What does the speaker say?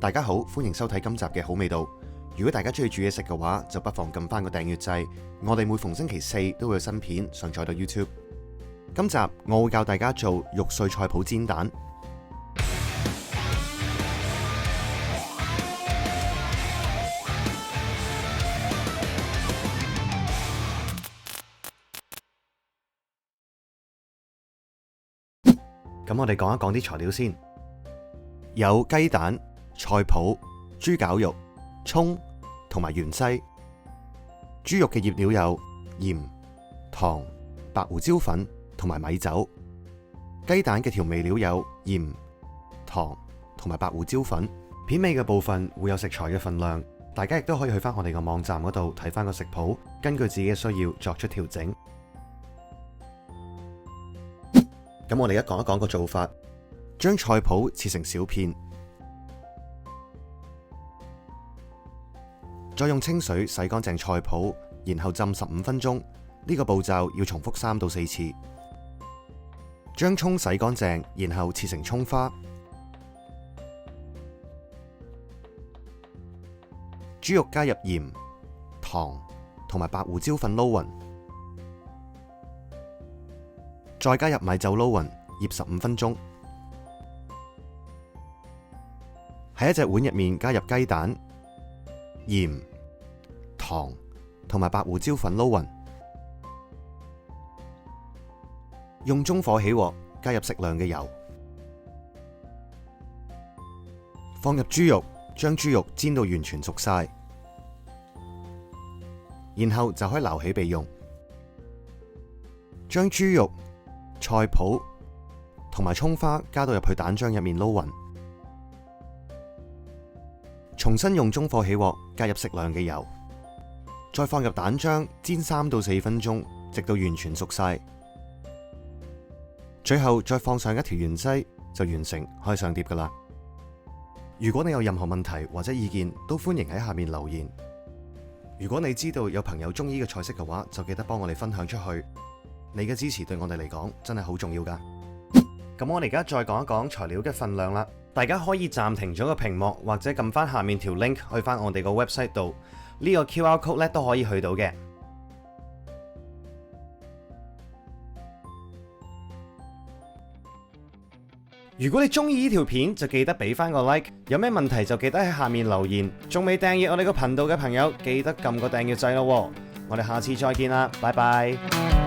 大家好，歡迎收睇今集嘅好味道。如果大家中意煮嘢食嘅話，就不妨撳翻個訂閱掣。我哋每逢星期四都會有新片上載到 YouTube。今集我會教大家做肉碎菜脯煎蛋。咁我哋講一講啲材料先，有雞蛋、菜脯、豬絞肉、蔥同埋芫茜。豬肉嘅醃料有鹽、糖、白胡椒粉同埋米酒。雞蛋嘅調味料有鹽、糖同埋白胡椒粉。片尾嘅部分會有食材嘅份量，大家亦都可以去翻我哋個網站嗰度睇翻個食譜，根據自己嘅需要作出調整。咁我哋而家講一講個做法，將菜脯切成小片，再用清水洗乾淨菜脯，然後浸15分鐘。呢個步驟要重複3到4次。將蔥洗乾淨，然後切成蔥花。豬肉加入鹽、糖同埋白胡椒粉撈勻，再加入米酒撈勻，醃15分鐘。喺一隻碗入面加入雞蛋、鹽、糖同埋白胡椒粉撈勻，用中火起鑊，加入適量嘅油，放入豬肉，將豬肉煎到完全熟晒，然後就可以撈起備用。將豬肉、菜脯同埋蔥花加到入去蛋漿入面撈勻，重新用中火起鑊，加入適量嘅油，再放入蛋漿煎3到4分鐘，直到完全熟晒。最後再放上一條芫茜，就完成，可以上碟噶啦。如果你有任何問題或者意見，都歡迎喺下面留言。如果你知道有朋友中意呢個菜式嘅話，就記得幫我哋分享出去。你嘅支持對我哋嚟講真係好重要噶。咁我哋而家再講一講材料嘅份量啦。大家可以暫停咗個屏幕，或者撳翻下面條 link 去翻我哋個 website 度，呢個 QR code 咧都可以去到嘅。如果你中意呢條片，就記得俾翻個 like。有咩問題就記得喺下面留言。仲未訂閱我哋個頻道嘅朋友，記得撳個訂閱掣咯。我哋下次再見啦，拜拜。